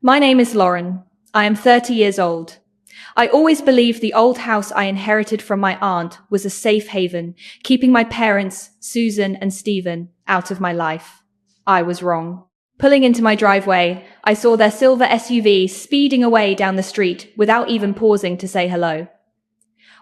My name is Lauren. I am 30 years old. I always believed the old house I inherited from my aunt was a safe haven, keeping my parents, Susan and Stephen, out of my life. I was wrong. Pulling into my driveway, I saw their silver SUV speeding away down the street without even pausing to say hello.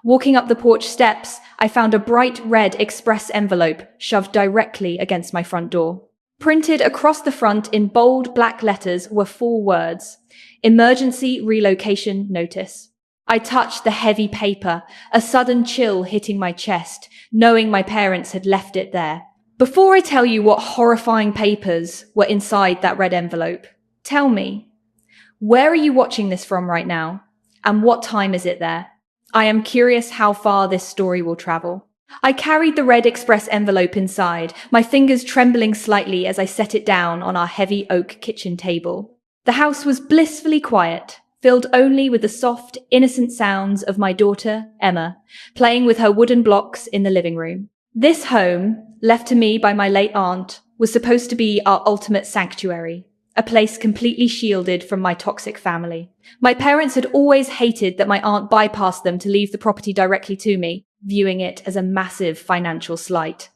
Walking up the porch steps, I found a bright red express envelope shoved directly against my front door. Printed across the front in bold black letters were 4 words: Emergency Relocation Notice. I touched the heavy paper, a sudden chill hitting my chest, knowing my parents had left it there. Before I tell you what horrifying papers were inside that red envelope, tell me, where are you watching this from right now? And what time is it there? I am curious how far this story will travel. I carried the red express envelope inside, my fingers trembling slightly as I set it down on our heavy oak kitchen table. The house was blissfully quiet, filled only with the soft, innocent sounds of my daughter, Emma, playing with her wooden blocks in the living room. This home, left to me by my late aunt, was supposed to be our ultimate sanctuary, a place completely shielded from my toxic family. My parents had always hated that my aunt bypassed them to leave the property directly to me, viewing it as a massive financial slight.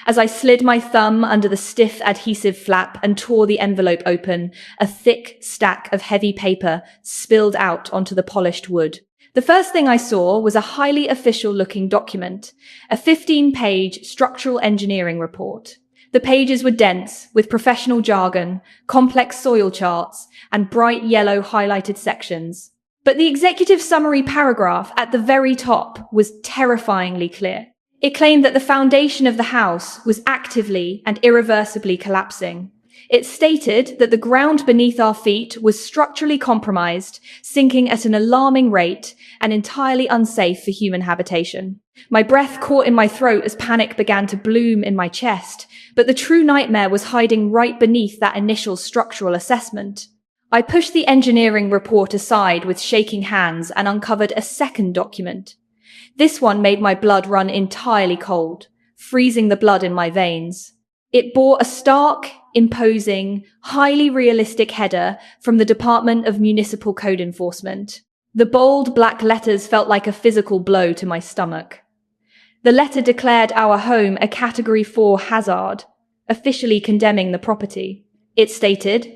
As I slid my thumb under the stiff adhesive flap and tore the envelope open, a thick stack of heavy paper spilled out onto the polished wood. The first thing I saw was a highly official-looking document, a 15-page structural engineering report. The pages were dense, with professional jargon, complex soil charts, and bright yellow highlighted sections. But the executive summary paragraph at the very top was terrifyingly clear. It claimed that the foundation of the house was actively and irreversibly collapsing. It stated that the ground beneath our feet was structurally compromised, sinking at an alarming rate, and entirely unsafe for human habitation. My breath caught in my throat as panic began to bloom in my chest, but the true nightmare was hiding right beneath that initial structural assessment. I pushed the engineering report aside with shaking hands and uncovered a second document. This one made my blood run entirely cold, freezing the blood in my veins. It bore a stark, imposing, highly realistic header from the Department of Municipal Code Enforcement. The bold black letters felt like a physical blow to my stomach. The letter declared our home a Category 4 hazard, officially condemning the property. It stated,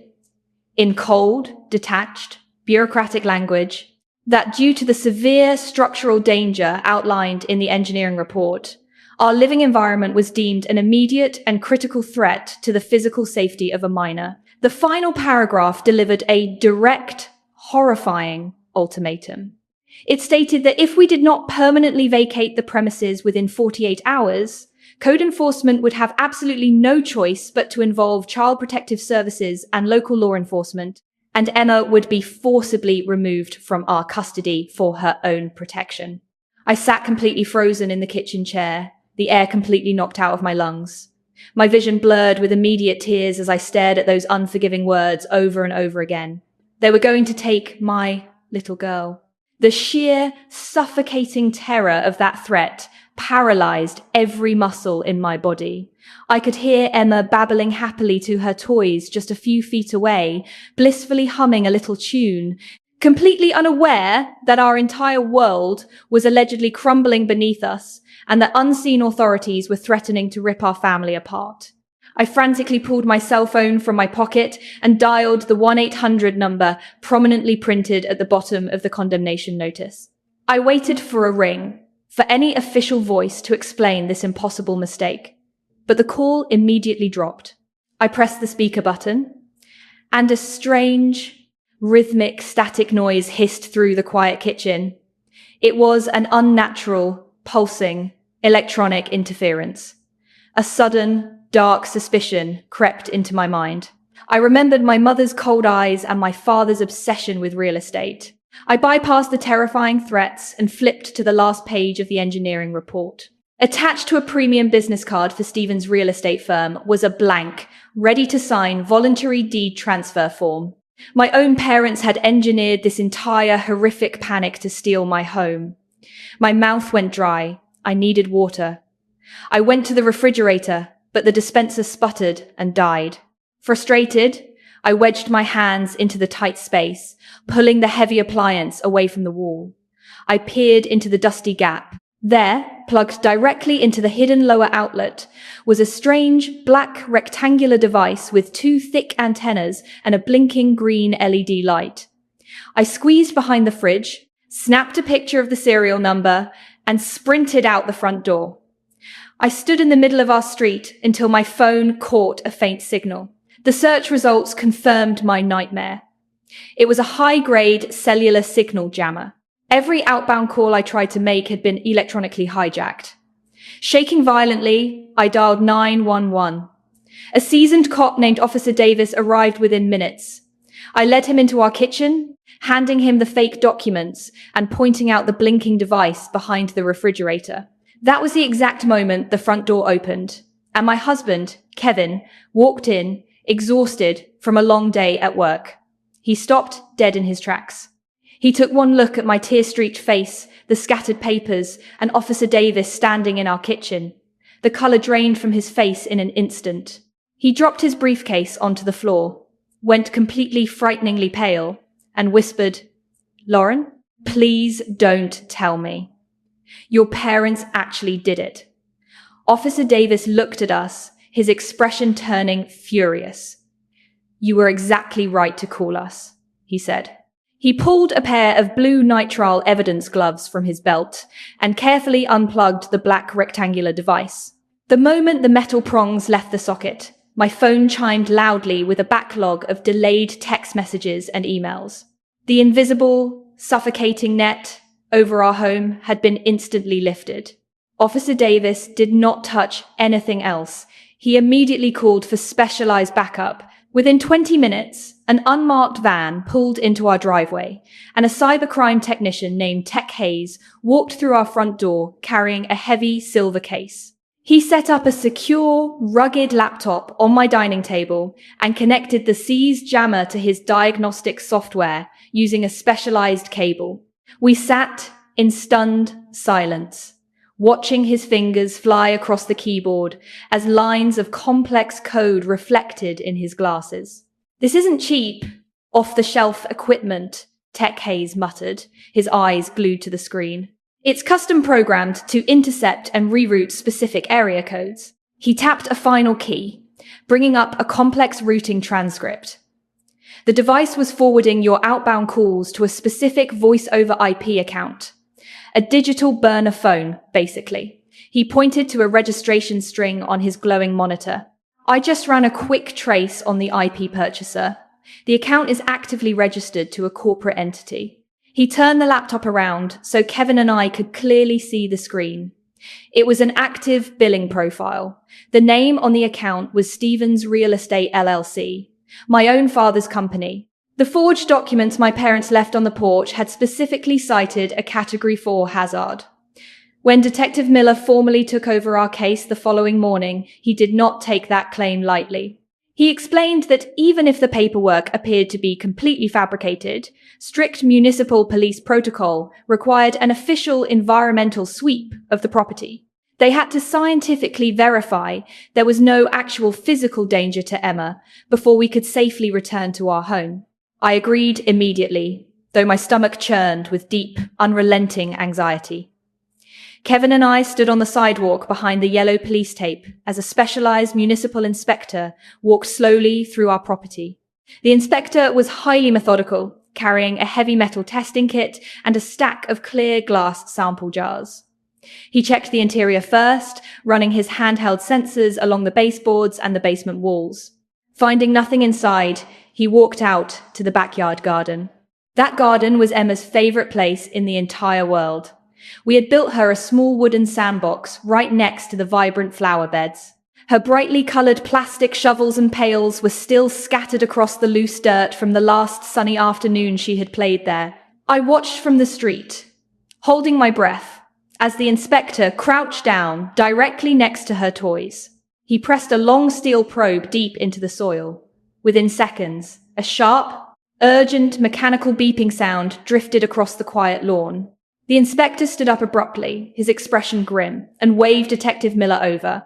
in cold, detached, bureaucratic language, that due to the severe structural danger outlined in the engineering report, our living environment was deemed an immediate and critical threat to the physical safety of a minor. The final paragraph delivered a direct, horrifying ultimatum. It stated that if we did not permanently vacate the premises within 48 hours, code enforcement would have absolutely no choice but to involve Child Protective Services and local law enforcement, and Emma would be forcibly removed from our custody for her own protection. I sat completely frozen in the kitchen chair, the air completely knocked out of my lungs. My vision blurred with immediate tears as I stared at those unforgiving words over and over again. They were going to take my little girl. The sheer, suffocating terror of that threat paralyzed every muscle in my body. I could hear Emma babbling happily to her toys just a few feet away, blissfully humming a little tune, completely unaware that our entire world was allegedly crumbling beneath us and that unseen authorities were threatening to rip our family apart. I frantically pulled my cell phone from my pocket and dialed the 1-800 number prominently printed at the bottom of the condemnation notice. I waited for a ring, for any official voice to explain this impossible mistake, but the call immediately dropped. I pressed the speaker button, and a strange, rhythmic, static noise hissed through the quiet kitchen. It was an unnatural, pulsing, electronic interference. A sudden, dark suspicion crept into my mind. I remembered my mother's cold eyes and my father's obsession with real estate. I bypassed the terrifying threats and flipped to the last page of the engineering report. Attached to a premium business card for Stephen's real estate firm was a blank, ready-to-sign voluntary deed transfer form. My own parents had engineered this entire horrific panic to steal my home. My mouth went dry. I needed water. I went to the refrigerator, but the dispenser sputtered and died. Frustrated, I wedged my hands into the tight space, pulling the heavy appliance away from the wall. I peered into the dusty gap. There, plugged directly into the hidden lower outlet, was a strange, black, rectangular device with two thick antennas and a blinking green LED light. I squeezed behind the fridge, snapped a picture of the serial number, and sprinted out the front door. I stood in the middle of our street until my phone caught a faint signal. The search results confirmed my nightmare. It was a high-grade cellular signal jammer. Every outbound call I tried to make had been electronically hijacked. Shaking violently, I dialed 911. A seasoned cop named Officer Davis arrived within minutes. I led him into our kitchen, handing him the fake documents and pointing out the blinking device behind the refrigerator. That was the exact moment the front door opened, and my husband, Kevin, walked in, exhausted from a long day at work. He stopped dead in his tracks. He took one look at my tear-streaked face, the scattered papers, and Officer Davis standing in our kitchen. The color drained from his face in an instant. He dropped his briefcase onto the floor, went completely frighteningly pale, and whispered, "Lauren, please don't tell me. Your parents actually did it." Officer Davis looked at us, his expression turning furious. "You were exactly right to call us," he said. He pulled a pair of blue nitrile evidence gloves from his belt and carefully unplugged the black rectangular device. The moment the metal prongs left the socket, my phone chimed loudly with a backlog of delayed text messages and emails. The invisible, suffocating net over our home had been instantly lifted. Officer Davis did not touch anything else. He immediately called for specialized backup. Within 20 minutes, an unmarked van pulled into our driveway, and a cybercrime technician named Tech Hayes walked through our front door carrying a heavy silver case. He set up a secure, rugged laptop on my dining table and connected the seized jammer to his diagnostic software using a specialized cable. We sat in stunned silence, watching his fingers fly across the keyboard as lines of complex code reflected in his glasses. "This isn't cheap, off-the-shelf equipment," Tech Hayes muttered, his eyes glued to the screen. "It's custom programmed to intercept and reroute specific area codes." He tapped a final key, bringing up a complex routing transcript. The device was forwarding your outbound calls to a specific voice-over IP account. A digital burner phone, basically. He pointed to a registration string on his glowing monitor. "I just ran a quick trace on the IP purchaser. The account is actively registered to a corporate entity." He turned the laptop around so Kevin and I could clearly see the screen. It was an active billing profile. The name on the account was Stevens Real Estate LLC, my own father's company. The forged documents my parents left on the porch had specifically cited a Category 4 hazard. When Detective Miller formally took over our case the following morning, he did not take that claim lightly. He explained that even if the paperwork appeared to be completely fabricated, strict municipal police protocol required an official environmental sweep of the property. They had to scientifically verify there was no actual physical danger to Emma before we could safely return to our home. I agreed immediately, though my stomach churned with deep, unrelenting anxiety. Kevin and I stood on the sidewalk behind the yellow police tape as a specialized municipal inspector walked slowly through our property. The inspector was highly methodical, carrying a heavy metal testing kit and a stack of clear glass sample jars. He checked the interior first, running his handheld sensors along the baseboards and the basement walls. Finding nothing inside, he walked out to the backyard garden. That garden was Emma's favorite place in the entire world. We had built her a small wooden sandbox right next to the vibrant flower beds. Her brightly colored plastic shovels and pails were still scattered across the loose dirt from the last sunny afternoon she had played there. I watched from the street, holding my breath, as the inspector crouched down directly next to her toys. He pressed a long steel probe deep into the soil. Within seconds, a sharp, urgent mechanical beeping sound drifted across the quiet lawn. The inspector stood up abruptly, his expression grim, and waved Detective Miller over.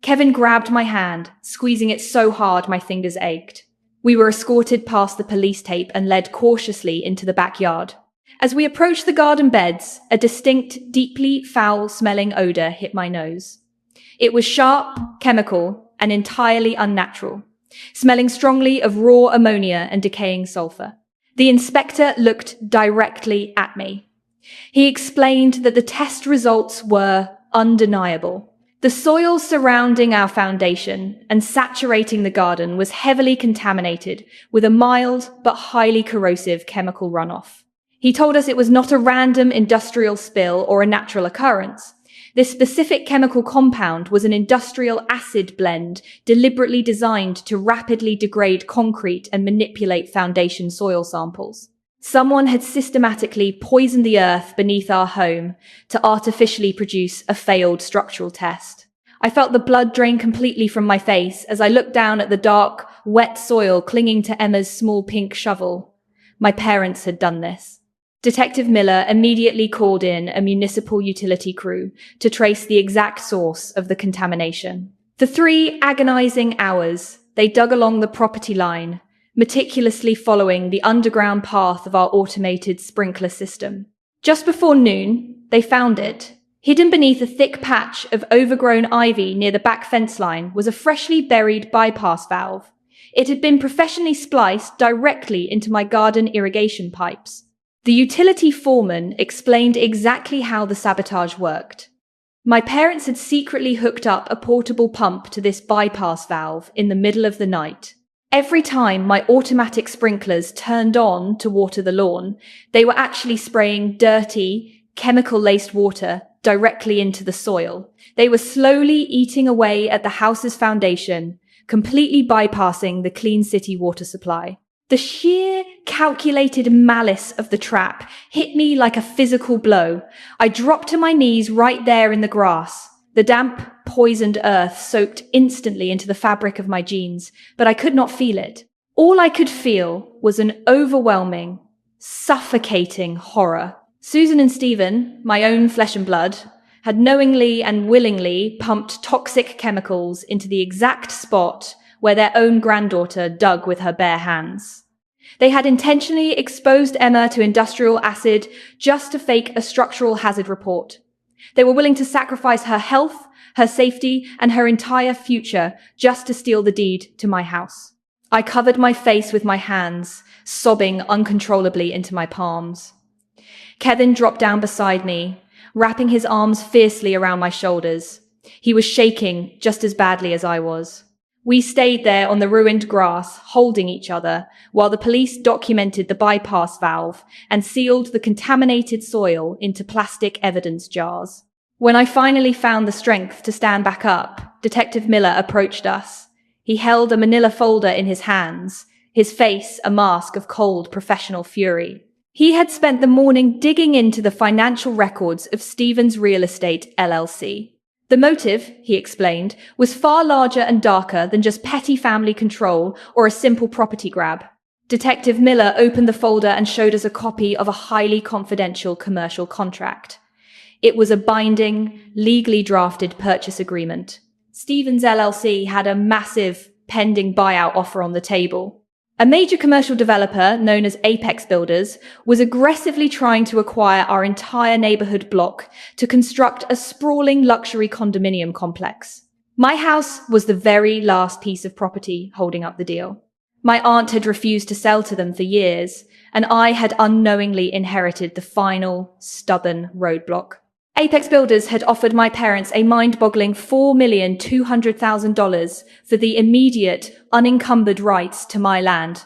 Kevin grabbed my hand, squeezing it so hard my fingers ached. We were escorted past the police tape and led cautiously into the backyard. As we approached the garden beds, a distinct, deeply foul-smelling odor hit my nose. It was sharp, chemical, and entirely unnatural, smelling strongly of raw ammonia and decaying sulfur. The inspector looked directly at me. He explained that the test results were undeniable. The soil surrounding our foundation and saturating the garden was heavily contaminated with a mild but highly corrosive chemical runoff. He told us it was not a random industrial spill or a natural occurrence. This specific chemical compound was an industrial acid blend deliberately designed to rapidly degrade concrete and manipulate foundation soil samples. Someone had systematically poisoned the earth beneath our home to artificially produce a failed structural test. I felt the blood drain completely from my face as I looked down at the dark, wet soil clinging to Emma's small pink shovel. My parents had done this. Detective Miller immediately called in a municipal utility crew to trace the exact source of the contamination. For 3 agonizing hours, they dug along the property line, meticulously following the underground path of our automated sprinkler system. Just before noon, they found it. Hidden beneath a thick patch of overgrown ivy near the back fence line was a freshly buried bypass valve. It had been professionally spliced directly into my garden irrigation pipes. The utility foreman explained exactly how the sabotage worked. My parents had secretly hooked up a portable pump to this bypass valve in the middle of the night. Every time my automatic sprinklers turned on to water the lawn, they were actually spraying dirty, chemical-laced water directly into the soil. They were slowly eating away at the house's foundation, completely bypassing the clean city water supply. The sheer, calculated malice of the trap hit me like a physical blow. I dropped to my knees right there in the grass. The damp, poisoned earth soaked instantly into the fabric of my jeans, but I could not feel it. All I could feel was an overwhelming, suffocating horror. Susan and Stephen, my own flesh and blood, had knowingly and willingly pumped toxic chemicals into the exact spot where their own granddaughter dug with her bare hands. They had intentionally exposed Emma to industrial acid just to fake a structural hazard report. They were willing to sacrifice her health, her safety, and her entire future just to steal the deed to my house. I covered my face with my hands, sobbing uncontrollably into my palms. Kevin dropped down beside me, wrapping his arms fiercely around my shoulders. He was shaking just as badly as I was. We stayed there on the ruined grass, holding each other, while the police documented the bypass valve and sealed the contaminated soil into plastic evidence jars. When I finally found the strength to stand back up, Detective Miller approached us. He held a manila folder in his hands, his face a mask of cold professional fury. He had spent the morning digging into the financial records of Stevens Real Estate LLC. The motive, he explained, was far larger and darker than just petty family control or a simple property grab. Detective Miller opened the folder and showed us a copy of a highly confidential commercial contract. It was a binding, legally drafted purchase agreement. Stevens LLC had a massive pending buyout offer on the table. A major commercial developer known as Apex Builders was aggressively trying to acquire our entire neighborhood block to construct a sprawling luxury condominium complex. My house was the very last piece of property holding up the deal. My aunt had refused to sell to them for years, and I had unknowingly inherited the final, stubborn roadblock. Apex Builders had offered my parents a mind-boggling $4,200,000 for the immediate, unencumbered rights to my land.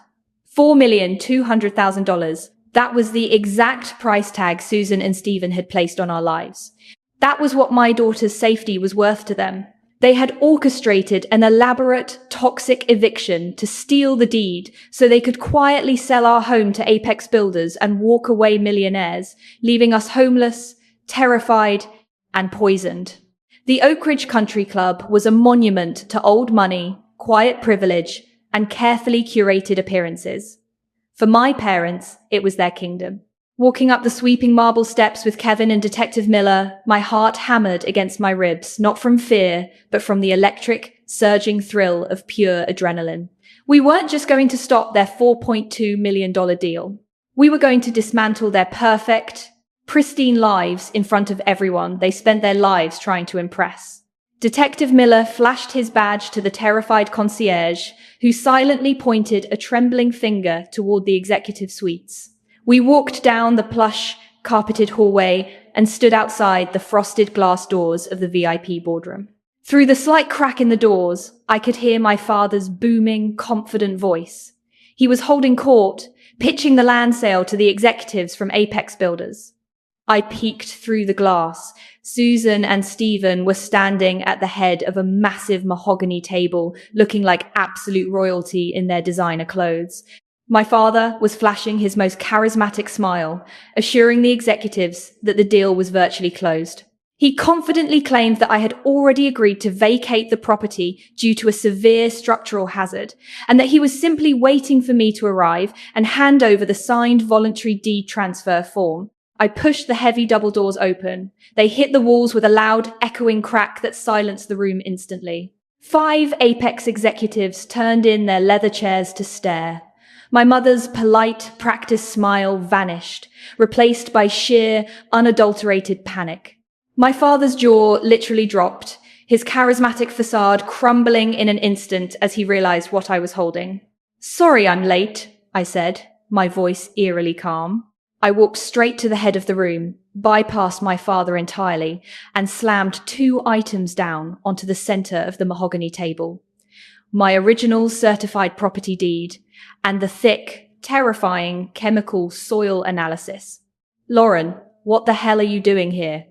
$4,200,000. That was the exact price tag Susan and Stephen had placed on our lives. That was what my daughter's safety was worth to them. They had orchestrated an elaborate, toxic eviction to steal the deed so they could quietly sell our home to Apex Builders and walk away millionaires, leaving us homeless, terrified, and poisoned. The Oak Ridge Country Club was a monument to old money, quiet privilege, and carefully curated appearances. For my parents, it was their kingdom. Walking up the sweeping marble steps with Kevin and Detective Miller, my heart hammered against my ribs, not from fear, but from the electric, surging thrill of pure adrenaline. We weren't just going to stop their $4.2 million deal. We were going to dismantle their perfect, pristine lives in front of everyone they spent their lives trying to impress. Detective Miller flashed his badge to the terrified concierge, who silently pointed a trembling finger toward the executive suites. We walked down the plush, carpeted hallway and stood outside the frosted glass doors of the VIP boardroom. Through the slight crack in the doors, I could hear my father's booming, confident voice. He was holding court, pitching the land sale to the executives from Apex Builders. I peeked through the glass. Susan and Stephen were standing at the head of a massive mahogany table, looking like absolute royalty in their designer clothes. My father was flashing his most charismatic smile, assuring the executives that the deal was virtually closed. He confidently claimed that I had already agreed to vacate the property due to a severe structural hazard, and that he was simply waiting for me to arrive and hand over the signed voluntary deed transfer form. I pushed the heavy double doors open. They hit the walls with a loud, echoing crack that silenced the room instantly. 5 Apex executives turned in their leather chairs to stare. My mother's polite, practiced smile vanished, replaced by sheer, unadulterated panic. My father's jaw literally dropped, his charismatic facade crumbling in an instant as he realized what I was holding. "Sorry I'm late," I said, my voice eerily calm. I walked straight to the head of the room, bypassed my father entirely, and slammed 2 items down onto the center of the mahogany table. My original certified property deed and the thick, terrifying chemical soil analysis. "Lauren, what the hell are you doing here?"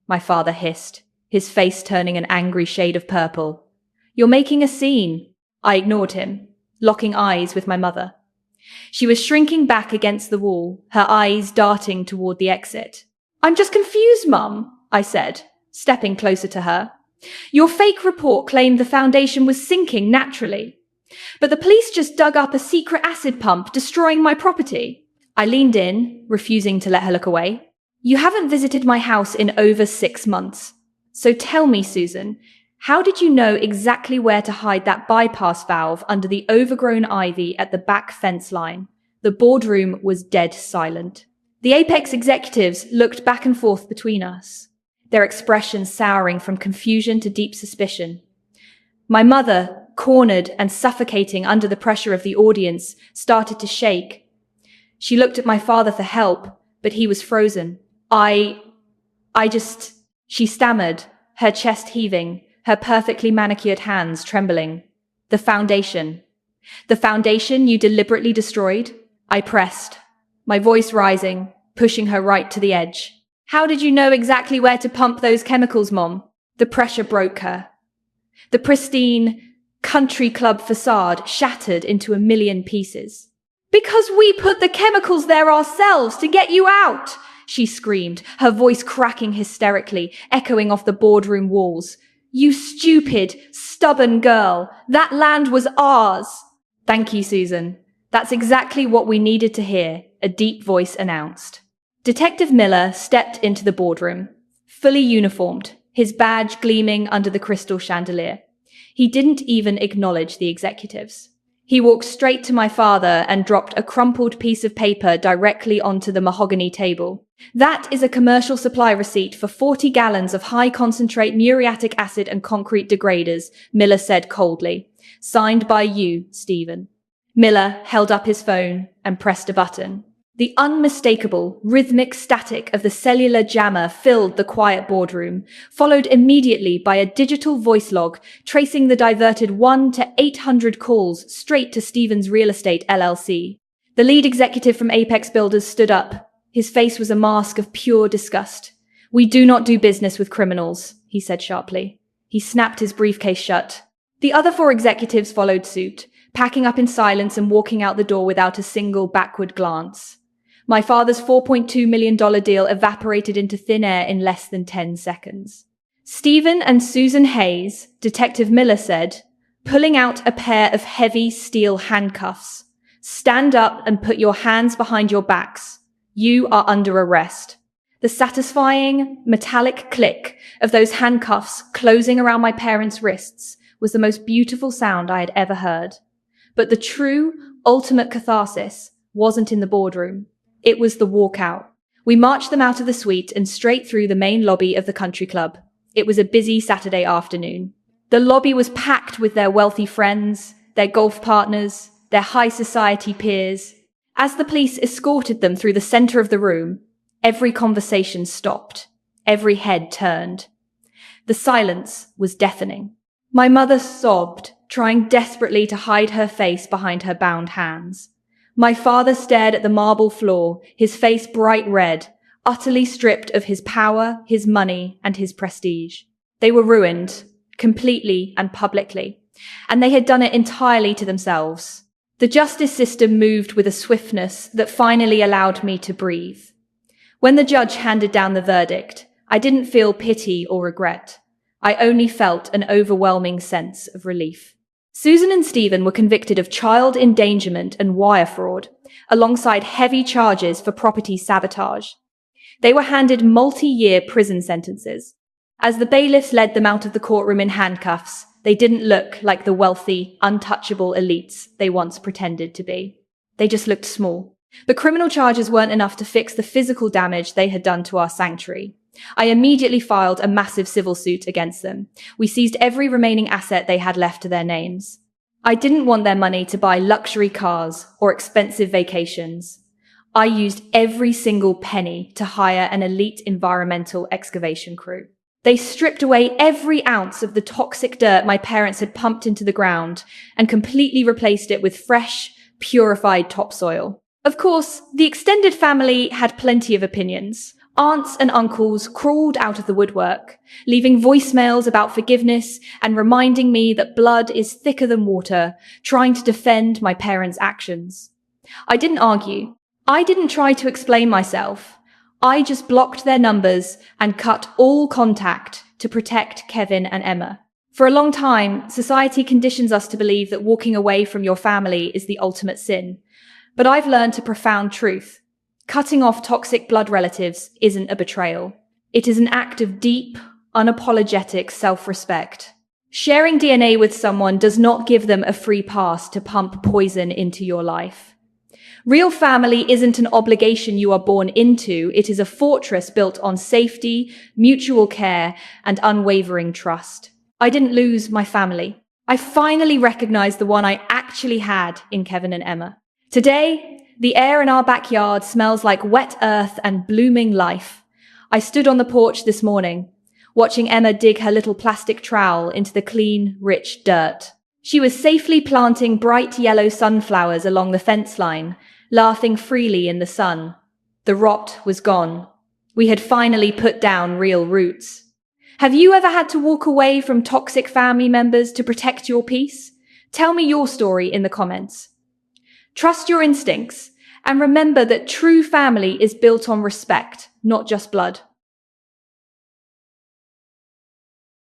my father hissed, his face turning an angry shade of purple. "You're making a scene." I ignored him, locking eyes with my mother. She was shrinking back against the wall, her eyes darting toward the exit. "I'm just confused, Mum," I said, stepping closer to her. "Your fake report claimed the foundation was sinking naturally, but the police just dug up a secret acid pump, destroying my property." I leaned in, refusing to let her look away. "You haven't visited my house in over 6 months. So tell me, Susan, how did you know exactly where to hide that bypass valve under the overgrown ivy at the back fence line?" The boardroom was dead silent. The Apex executives looked back and forth between us, their expressions souring from confusion to deep suspicion. My mother, cornered and suffocating under the pressure of the audience, started to shake. She looked at my father for help, but he was frozen. She stammered, her chest heaving, her perfectly manicured hands trembling. "The foundation. The foundation you deliberately destroyed?" I pressed, my voice rising, pushing her right to the edge. "How did you know exactly where to pump those chemicals, Mom?" The pressure broke her. The pristine, country club facade shattered into a million pieces. "Because we put the chemicals there ourselves to get you out!" she screamed, her voice cracking hysterically, echoing off the boardroom walls. "You stupid, stubborn girl. That land was ours." "Thank you, Susan. That's exactly what we needed to hear," a deep voice announced. Detective Miller stepped into the boardroom, fully uniformed, his badge gleaming under the crystal chandelier. He didn't even acknowledge the executives. He walked straight to my father and dropped a crumpled piece of paper directly onto the mahogany table. "That is a commercial supply receipt for 40 gallons of high-concentrate muriatic acid and concrete degraders," Miller said coldly. "Signed by you, Stephen." Miller held up his phone and pressed a button. The unmistakable, rhythmic static of the cellular jammer filled the quiet boardroom, followed immediately by a digital voice log tracing the diverted 1 to 800 calls straight to Stephen's Real Estate LLC. The lead executive from Apex Builders stood up. His face was a mask of pure disgust. "We do not do business with criminals," he said sharply. He snapped his briefcase shut. The other 4 executives followed suit, packing up in silence and walking out the door without a single backward glance. My father's $4.2 million deal evaporated into thin air in less than 10 seconds. "Stephen and Susan Hayes," Detective Miller said, pulling out a pair of heavy steel handcuffs. "Stand up and put your hands behind your backs. You are under arrest. The satisfying, metallic click of those handcuffs closing around my parents' wrists was the most beautiful sound I had ever heard. But the true, ultimate catharsis wasn't in the boardroom. It was the walkout. We marched them out of the suite and straight through the main lobby of the country club. It was a busy Saturday afternoon. The lobby was packed with their wealthy friends, their golf partners, their high society peers. As the police escorted them through the center of the room, every conversation stopped. Every head turned. The silence was deafening. My mother sobbed, trying desperately to hide her face behind her bound hands. My father stared at the marble floor, his face bright red, utterly stripped of his power, his money, and his prestige. They were ruined, completely and publicly, and they had done it entirely to themselves. The justice system moved with a swiftness that finally allowed me to breathe. When the judge handed down the verdict, I didn't feel pity or regret. I only felt an overwhelming sense of relief. Susan and Stephen were convicted of child endangerment and wire fraud, alongside heavy charges for property sabotage. They were handed multi-year prison sentences. As the bailiffs led them out of the courtroom in handcuffs, they didn't look like the wealthy, untouchable elites they once pretended to be. They just looked small. The criminal charges weren't enough to fix the physical damage they had done to our sanctuary. I immediately filed a massive civil suit against them. We seized every remaining asset they had left to their names. I didn't want their money to buy luxury cars or expensive vacations. I used every single penny to hire an elite environmental excavation crew. They stripped away every ounce of the toxic dirt my parents had pumped into the ground and completely replaced it with fresh, purified topsoil. Of course, the extended family had plenty of opinions. Aunts and uncles crawled out of the woodwork, leaving voicemails about forgiveness and reminding me that blood is thicker than water, trying to defend my parents' actions. I didn't argue. I didn't try to explain myself. I just blocked their numbers and cut all contact to protect Kevin and Emma. For a long time, society conditions us to believe that walking away from your family is the ultimate sin. But I've learned a profound truth. Cutting off toxic blood relatives isn't a betrayal. It is an act of deep, unapologetic self-respect. Sharing DNA with someone does not give them a free pass to pump poison into your life. Real family isn't an obligation you are born into. It is a fortress built on safety, mutual care, and unwavering trust. I didn't lose my family. I finally recognized the one I actually had in Kevin and Emma. Today, the air in our backyard smells like wet earth and blooming life. I stood on the porch this morning, watching Emma dig her little plastic trowel into the clean, rich dirt. She was safely planting bright yellow sunflowers along the fence line, laughing freely in the sun. The rot was gone. We had finally put down real roots. Have you ever had to walk away from toxic family members to protect your peace? Tell me your story in the comments. Trust your instincts and remember that true family is built on respect, not just blood.